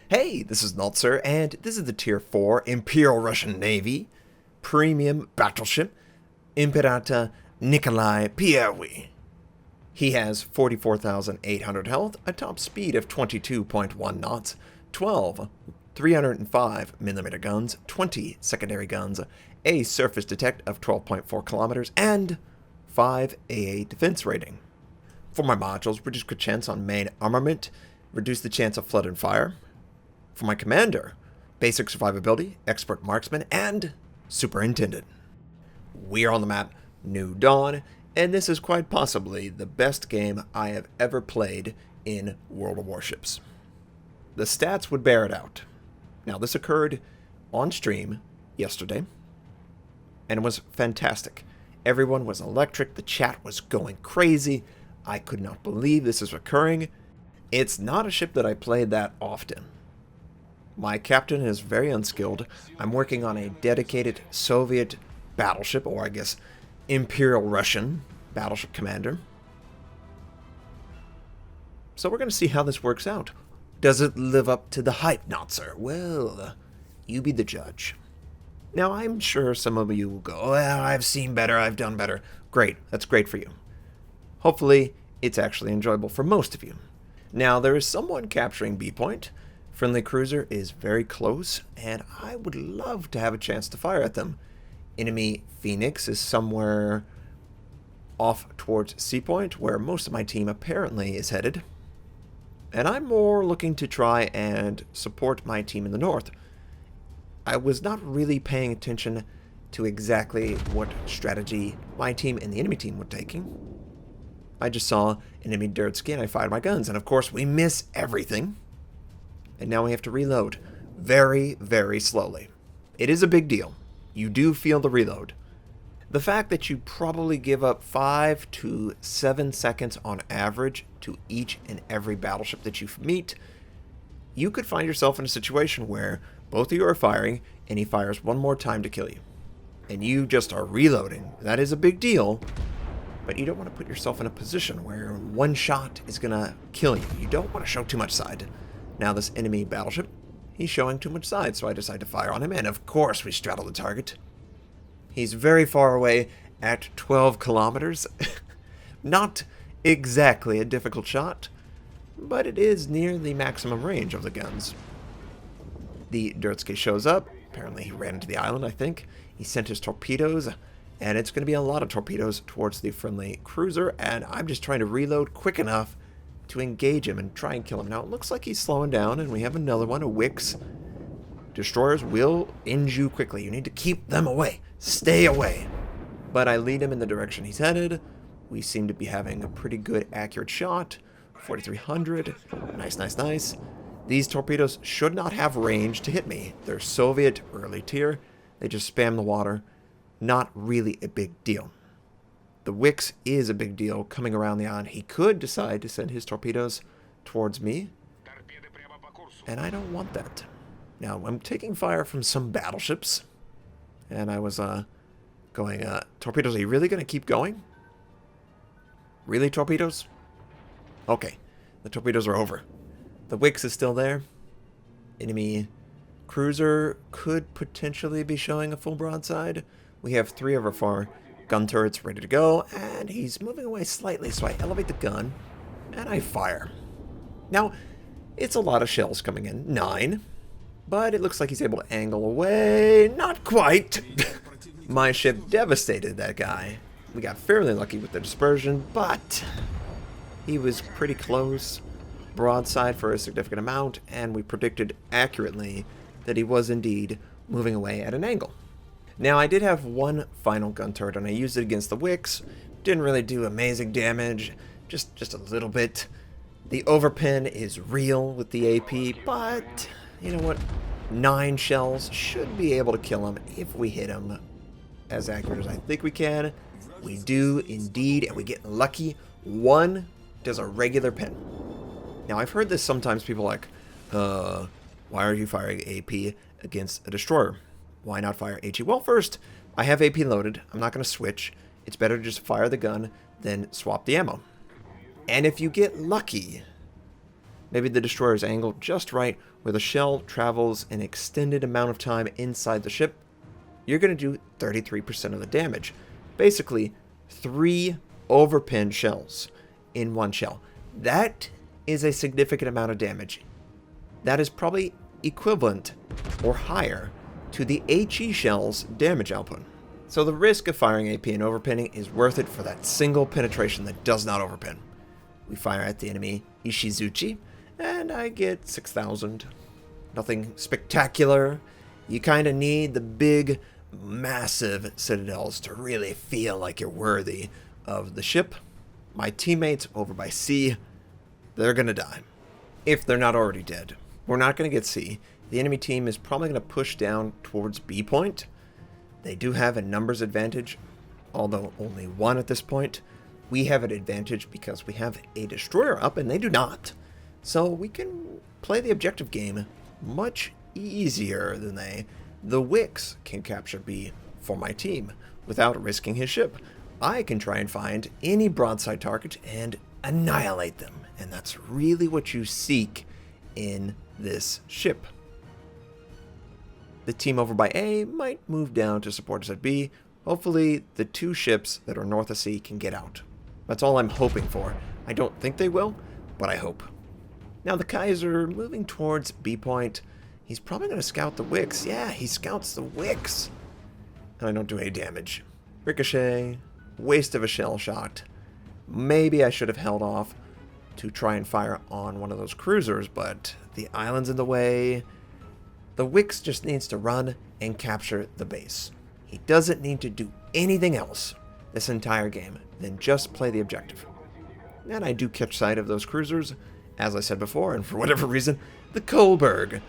Hey, this is Notser, and this is the Tier 4 Imperial Russian Navy Premium Battleship Imperator Nikolai I. He has 44,800 health, a top speed of 22.1 knots, 12 305mm guns, 20 secondary guns, a surface detect of 12.4 kilometers, and 5 AA defense rating. For my modules, reduce crit chance on main armament, reduce the chance of flood and fire. For my commander, basic survivability, expert marksman, and superintendent. We are on the map New Dawn, and this is quite possibly the best game I have ever played in World of Warships. The stats would bear it out. Now, this occurred on stream yesterday, and it was fantastic. Everyone was electric, the chat was going crazy. I could not believe this is occurring. It's not a ship that I played that often. My captain is very unskilled. I'm working on a dedicated Soviet battleship, or I guess Imperial Russian battleship commander. So we're going to see how this works out. Does it live up to the hype, Notser? Well, you be the judge. Now, I'm sure some of you will go, well, I've seen better, I've done better. Great, that's great for you. Hopefully, it's actually enjoyable for most of you. Now, there is someone capturing B point. Friendly cruiser is very close, and I would love to have a chance to fire at them. Enemy Phoenix is somewhere off towards C point, where most of my team apparently is headed. And I'm more looking to try and support my team in the north. I was not really paying attention to exactly what strategy my team and the enemy team were taking. I just saw enemy Dursky and I fired my guns, and of course we miss everything. And now we have to reload very, very slowly. It is a big deal. You do feel the reload. The fact that you probably give up 5 to 7 seconds on average to each and every battleship that you meet, you could find yourself in a situation where both of you are firing and he fires one more time to kill you. And you just are reloading. That is a big deal, but you don't want to put yourself in a position where one shot is going to kill you. You don't want to show too much side. Now this enemy battleship, he's showing too much side, so I decide to fire on him, and of course we straddle the target. He's very far away at 12 kilometers. Not exactly a difficult shot, but it is near the maximum range of the guns. The Dursky shows up. Apparently he ran into the island, I think. He sent his torpedoes, and it's going to be a lot of torpedoes towards the friendly cruiser, and I'm just trying to reload quick enough to engage him and try and kill him. Now, it looks like he's slowing down, and we have another one, a Wix. Destroyers will end you quickly. You need to keep them away. Stay away. But I lead him in the direction he's headed. We seem to be having a pretty good accurate shot. 4,300. Nice, nice, nice. These torpedoes should not have range to hit me. They're Soviet early tier. They just spam the water. Not really a big deal. The Wix is a big deal coming around the island. He could decide to send his torpedoes towards me, and I don't want that. Now, I'm taking fire from some battleships, and I was going, torpedoes, are you really going to keep going? Really, torpedoes? Okay, the torpedoes are over. The Wix is still there. Enemy cruiser could potentially be showing a full broadside. We have 3 of our 4 gun turrets ready to go, and he's moving away slightly, so I elevate the gun, and I fire. Now, it's a lot of shells coming in, 9, but it looks like he's able to angle away. Not quite. My ship devastated that guy. We got fairly lucky with the dispersion, but he was pretty close. Broadside for a significant amount, and we predicted accurately that he was indeed moving away at an angle. Now, I did have one final gun turret, and I used it against the Wix. Didn't really do amazing damage, just a little bit. The overpin is real with the AP, but you know what? 9 shells should be able to kill him if we hit him as accurate as I think we can. We do indeed, and we get lucky. 1 does a regular pin. Now, I've heard this sometimes, people like, why are you firing AP against a destroyer? Why not fire HE? Well, first, I have AP loaded. I'm not going to switch. It's better to just fire the gun than swap the ammo. And if you get lucky, maybe the destroyer's angled just right, where the shell travels an extended amount of time inside the ship, you're going to do 33% of the damage. Basically, 3 overpinned shells in one shell. That is a significant amount of damage. That is probably equivalent or higher to the HE shell's damage output. So the risk of firing AP and overpinning is worth it for that single penetration that does not overpin. We fire at the enemy Ishizuchi, and I get 6,000. Nothing spectacular. You kind of need the big, massive citadels to really feel like you're worthy of the ship. My teammates over by C, they're going to die. If they're not already dead. We're not going to get C. The enemy team is probably going to push down towards B point. They do have a numbers advantage, although only 1 at this point. We have an advantage because we have a destroyer up and they do not. So we can play the objective game much easier than they. The Wix can capture B for my team without risking his ship. I can try and find any broadside target and annihilate them. And that's really what you seek in this ship. The team over by A might move down to support us at B. Hopefully the 2 ships that are north of C can get out. That's all I'm hoping for. I don't think they will, but I hope. Now the Kaiser moving towards B point. He's probably going to scout the Wix. Yeah, he scouts the Wix. And I don't do any damage. Ricochet. Waste of a shell shot. Maybe I should have held off to try and fire on one of those cruisers, but the island's in the way. The Wix just needs to run and capture the base. He doesn't need to do anything else this entire game than just play the objective. And I do catch sight of those cruisers, as I said before, and for whatever reason, the Kohlberg.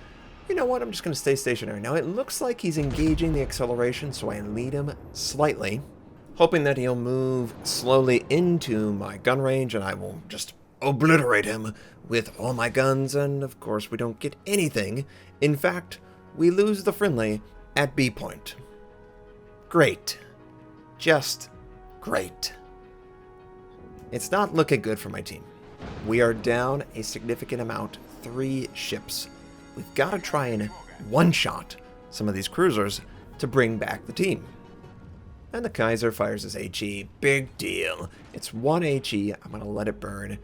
You know what, I'm just going to stay stationary. Now it looks like he's engaging the acceleration, so I lead him slightly, hoping that he'll move slowly into my gun range and I will just obliterate him with all my guns, and of course we don't get anything. In fact, we lose the friendly at B point. Great. Just great. It's not looking good for my team. We are down a significant amount, 3 ships. We've got to try and one-shot some of these cruisers to bring back the team. And the Kaiser fires his HE. Big deal. It's 1 HE. I'm going to let it burn.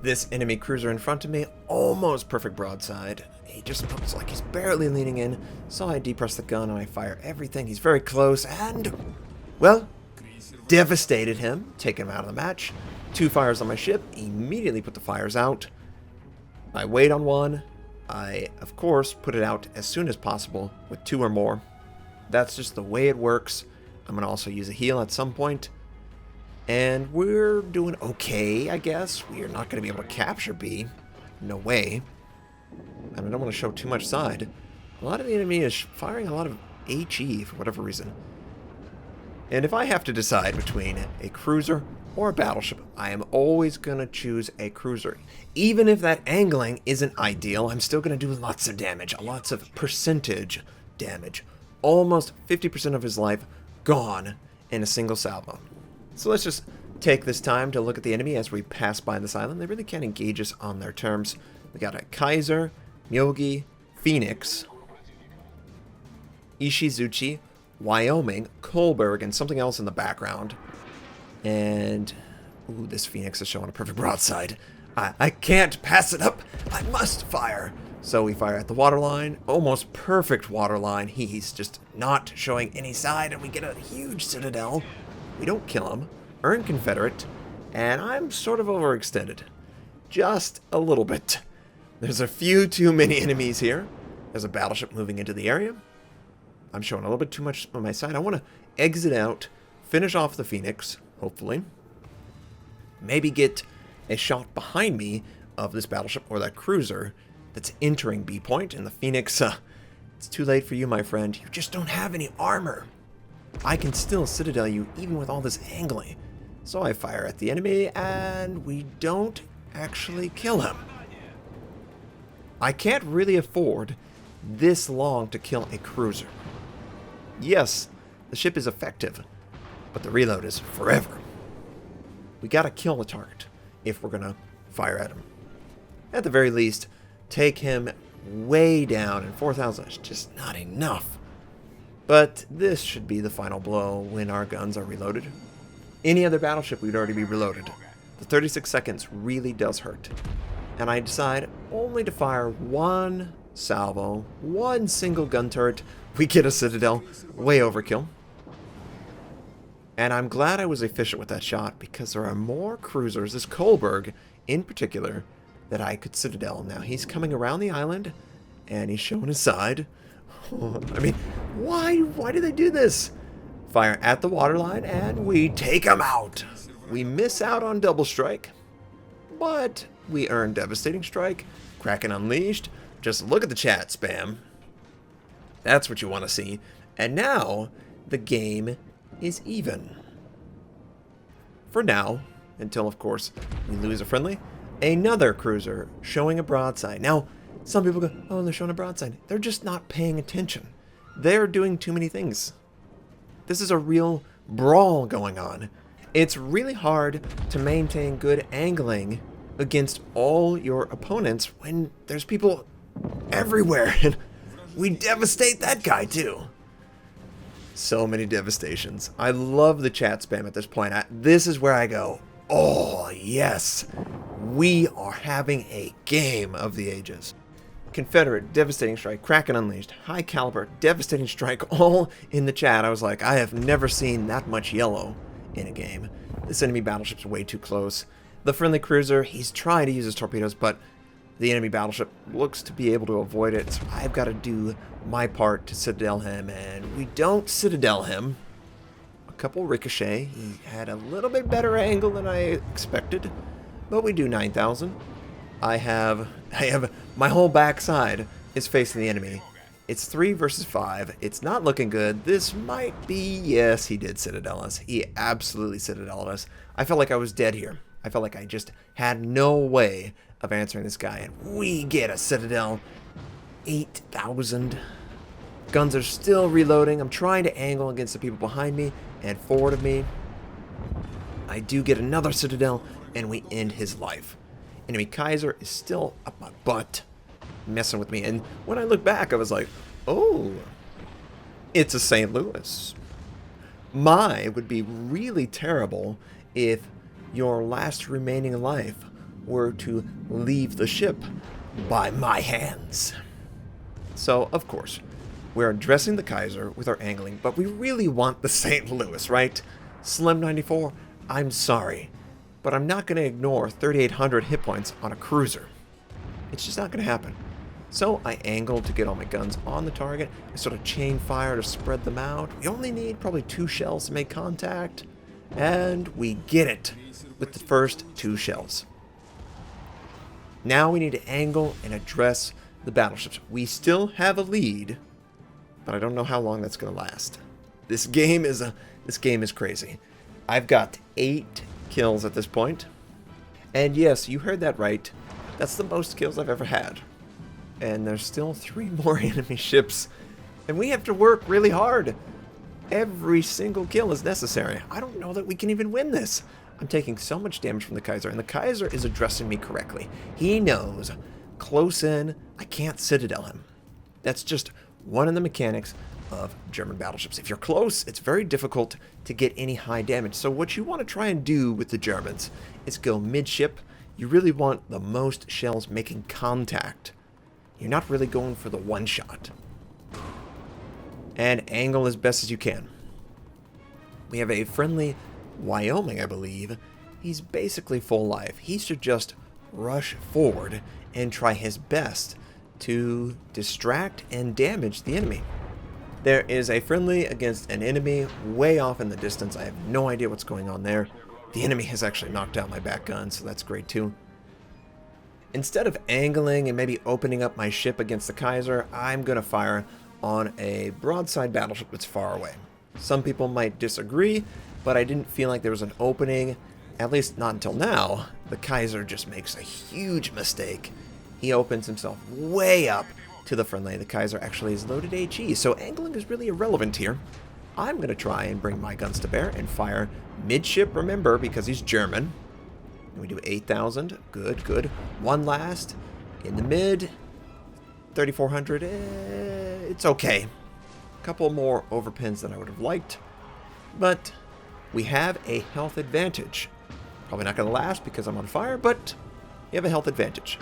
This enemy cruiser in front of me, almost perfect broadside. He just looks like he's barely leaning in, so I depress the gun and I fire everything. He's very close and, well, devastated him, take him out of the match. 2 fires on my ship, immediately put the fires out. I wait on one. I, of course, put it out as soon as possible with 2 or more. That's just the way it works. I'm going to also use a heal at some point. And we're doing okay, I guess. We are not going to be able to capture B. No way. And I don't want to show too much side. A lot of the enemy is firing a lot of HE for whatever reason. And if I have to decide between a cruiser or a battleship, I am always going to choose a cruiser. Even if that angling isn't ideal, I'm still going to do lots of damage. Lots of percentage damage. Almost 50% of his life gone in a single salvo. So let's just take this time to look at the enemy as we pass by this island. They really can't engage us on their terms. We got a Kaiser, Myogi, Phoenix, Ishizuchi, Wyoming, Kohlberg, and something else in the background. And, ooh, this Phoenix is showing a perfect broadside. I can't pass it up. I must fire. So we fire at the waterline. Almost perfect waterline. He's just not showing any side, and we get a huge citadel. We don't kill him. Earn Confederate. And I'm sort of overextended. Just a little bit. There's a few too many enemies here. There's a battleship moving into the area. I'm showing a little bit too much on my side. I want to exit out, finish off the Phoenix, hopefully. Maybe get a shot behind me of this battleship or that cruiser that's entering B point. And the Phoenix, it's too late for you, my friend. You just don't have any armor. I can still citadel you even with all this angling. So I fire at the enemy and we don't actually kill him. I can't really afford this long to kill a cruiser. Yes, the ship is effective, but the reload is forever. We gotta kill the target if we're gonna fire at him. At the very least, take him way down, and 4,000 is just not enough. But this should be the final blow when our guns are reloaded. Any other battleship, we'd already be reloaded. The 36 seconds really does hurt. And I decide only to fire one salvo, one single gun turret. We get a Citadel, way overkill. And I'm glad I was efficient with that shot, because there are more cruisers, this Kohlberg in particular, that I could Citadel. Now he's coming around the island, and he's showing his side. I mean, why do they do this? Fire at the waterline, and we take him out. We miss out on double strike, but we earn devastating strike. Kraken unleashed. Just look at the chat spam. That's what you want to see. And now the game is even. For now, until of course we lose a friendly. Another cruiser showing a broadside. Now, some people go, oh, they're showing a broadside. They're just not paying attention. They're doing too many things. This is a real brawl going on. It's really hard to maintain good angling against all your opponents when there's people everywhere. And we devastate that guy too. So many devastations. I love the chat spam at this point. This is where I go, oh yes, we are having a game of the ages. Confederate, devastating strike, Kraken unleashed, high caliber, devastating strike, all in the chat. I was like, I have never seen that much yellow in a game. This enemy battleship's way too close. The friendly cruiser, he's trying to use his torpedoes, but the enemy battleship looks to be able to avoid it, so I've got to do my part to Citadel him, and we don't Citadel him. A couple ricochet. He had a little bit better angle than I expected, but we do 9,000. I have my whole backside is facing the enemy. It's 3 versus 5. It's not looking good. This might be, yes, he did Citadel us. He absolutely Citadel us. I felt like I was dead here. I felt like I just had no way of answering this guy, and we get a Citadel. 8,000. Guns are still reloading. I'm trying to angle against the people behind me and forward of me. I do get another Citadel, and we end his life. Enemy Kaiser is still up my butt, messing with me. And when I look back, I was like, oh, it's a St. Louis. Would be really terrible if your last remaining life were to leave the ship by my hands. So, of course, we're addressing the Kaiser with our angling, but we really want the St. Louis, right? Slim 94, I'm sorry, but I'm not going to ignore 3,800 hit points on a cruiser. It's just not going to happen. So I angle to get all my guns on the target. I sort of chain fire to spread them out. We only need probably 2 shells to make contact, and we get it with the first 2 shells. Now we need to angle and address the battleships. We still have a lead, but I don't know how long that's going to last. This game is crazy. I've got 8 kills at this point. And yes, you heard that right. That's the most kills I've ever had. And there's still 3 more enemy ships. And we have to work really hard. Every single kill is necessary. I don't know that we can even win this. I'm taking so much damage from the Kaiser, and the Kaiser is addressing me correctly. He knows, close in, I can't Citadel him. That's just one of the mechanics of German battleships. If you're close, it's very difficult to get any high damage. So what you want to try and do with the Germans is go midship. You really want the most shells making contact. You're not really going for the one shot. And angle as best as you can. We have a friendly Wyoming, I believe. He's basically full life. He should just rush forward and try his best to distract and damage the enemy. There is a friendly against an enemy way off in the distance. I have no idea what's going on there. The enemy has actually knocked out my back gun, so that's great too. Instead of angling and maybe opening up my ship against the Kaiser, I'm going to fire on a broadside battleship that's far away. Some people might disagree, but I didn't feel like there was an opening, at least not until now. The Kaiser just makes a huge mistake. He opens himself way up to the friendly. The Kaiser actually is loaded HE, so angling is really irrelevant here. I'm going to try and bring my guns to bear and fire midship, remember, because he's German. And we do 8,000. Good, good. One last in the mid. 3,400, it's okay. A couple more overpins than I would have liked, but we have a health advantage. Probably not going to last because I'm on fire, but you have a health advantage.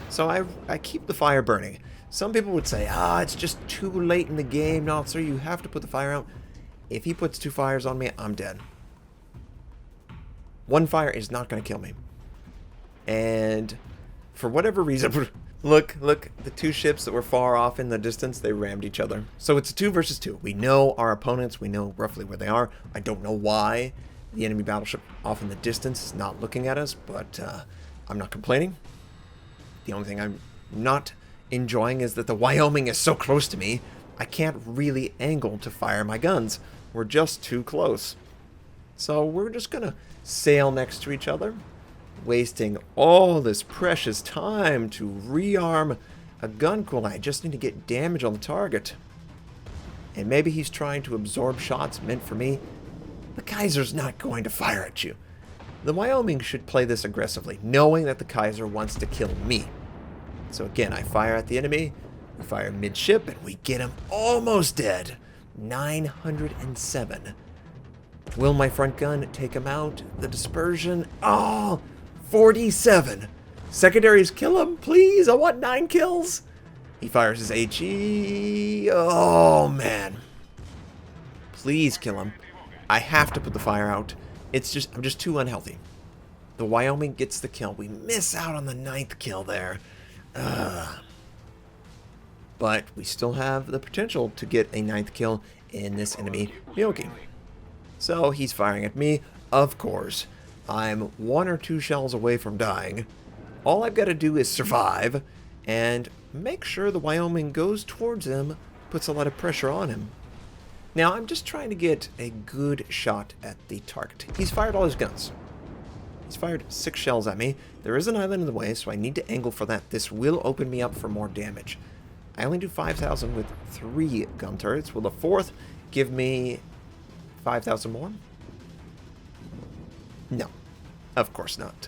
So I keep the fire burning. Some people would say, it's just too late in the game, Notser, you have to put the fire out. If he puts 2 fires on me, I'm dead. 1 fire is not going to kill me. And for whatever reason, look, the 2 ships that were far off in the distance, they rammed each other. So it's a 2 versus 2. We know our opponents, we know roughly where they are. I don't know why the enemy battleship off in the distance is not looking at us, but I'm not complaining. The only thing I'm not enjoying is that the Wyoming is so close to me, I can't really angle to fire my guns. We're just too close. So we're just going to sail next to each other, wasting all this precious time to rearm a gun cool. I just need to get damage on the target. And maybe he's trying to absorb shots meant for me. The Kaiser's not going to fire at you. The Wyoming should play this aggressively, knowing that the Kaiser wants to kill me. So again, I fire at the enemy, we fire midship, and we get him almost dead. 907. Will my front gun take him out? The dispersion, 47. Secondaries, kill him, please. I want 9 kills. He fires his HE. Oh, man. Please kill him. I have to put the fire out. I'm just too unhealthy. The Wyoming gets the kill. We miss out on the 9th kill there. But we still have the potential to get a 9th kill in this enemy Myoki. So he's firing at me. Of course, I'm 1 or 2 shells away from dying. All I've got to do is survive and make sure the Wyoming goes towards him, puts a lot of pressure on him. Now, I'm just trying to get a good shot at the target. He's fired all his guns. He's fired 6 shells at me. There is an island in the way, so I need to angle for that. This will open me up for more damage. I only do 5,000 with 3 gun turrets. Will the 4th give me 5,000 more? No, of course not.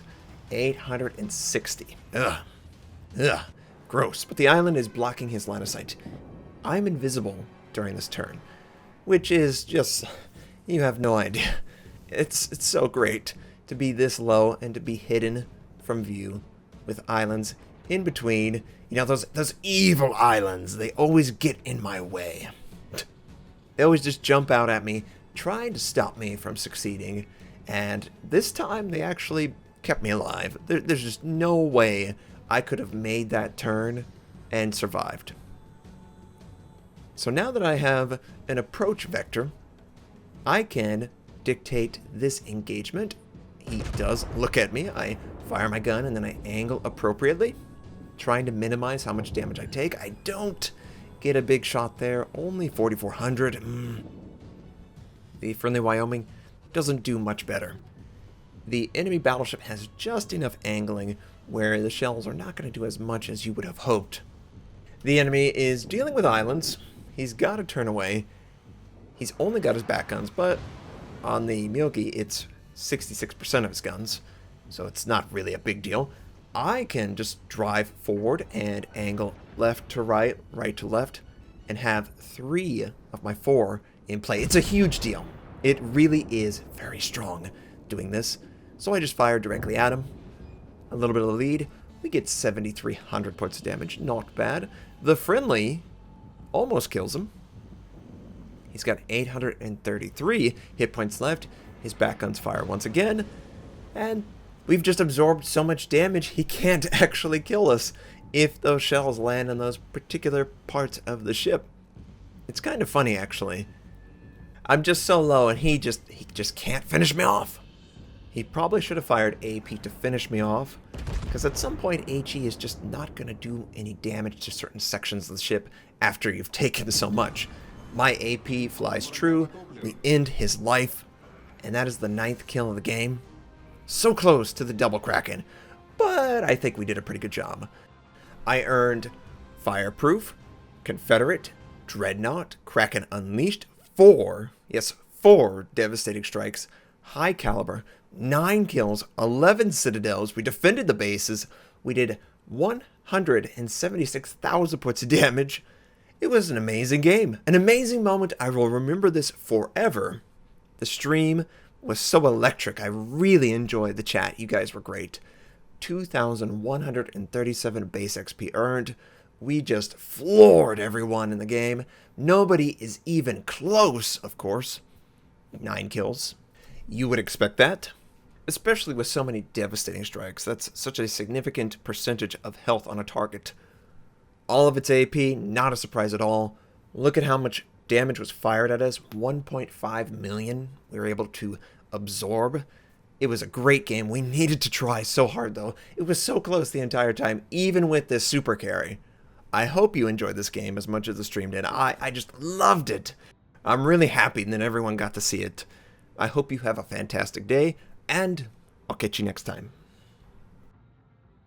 860. Ugh. Gross. But the island is blocking his line of sight. I'm invisible during this turn, which is just, you have no idea. It's so great to be this low and to be hidden from view with islands in between. You know, those evil islands, they always get in my way. They always just jump out at me, trying to stop me from succeeding. And this time, they actually kept me alive. There's just no way I could have made that turn and survived. So now that I have an approach vector, I can dictate this engagement. He does look at me. I fire my gun and then I angle appropriately, trying to minimize how much damage I take. I don't get a big shot there, only 4,400. The friendly Wyoming doesn't do much better. The enemy battleship has just enough angling where the shells are not going to do as much as you would have hoped. The enemy is dealing with islands. He's got to turn away. He's only got his back guns, but on the Myoki, it's 66% of his guns, so it's not really a big deal. I can just drive forward and angle left to right, right to left, and have 3 of my 4 in play. It's a huge deal. It really is very strong doing this. So I just fire directly at him. A little bit of a lead. We get 7,300 points of damage. Not bad. The friendly almost kills him. He's got 833 hit points left. His back guns fire once again. And we've just absorbed so much damage, he can't actually kill us if those shells land on those particular parts of the ship. It's kind of funny, actually. I'm just so low, and he just can't finish me off. He probably should have fired AP to finish me off, because at some point HE is just not going to do any damage to certain sections of the ship after you've taken so much. My AP flies true. We end his life, and that is the 9th kill of the game. So close to the double Kraken, but I think we did a pretty good job. I earned Fireproof, Confederate, Dreadnought, Kraken Unleashed, 4 devastating strikes, high caliber, 9 kills, 11 citadels. We defended the bases. We did 1 176,000 points of damage. It was an amazing game, an amazing moment. I will remember this forever. The stream was so electric. I really enjoyed the chat. You guys were great. 2,137 base XP earned. We just floored everyone in the game. Nobody is even close, of course. 9 kills. You would expect that, especially with so many devastating strikes. That's such a significant percentage of health on a target. All of its AP, not a surprise at all. Look at how much damage was fired at us. 1.5 million we were able to absorb. It was a great game. We needed to try so hard, though. It was so close the entire time, even with this super carry. I hope you enjoyed this game as much as the stream did. I just loved it. I'm really happy that everyone got to see it. I hope you have a fantastic day, and I'll catch you next time.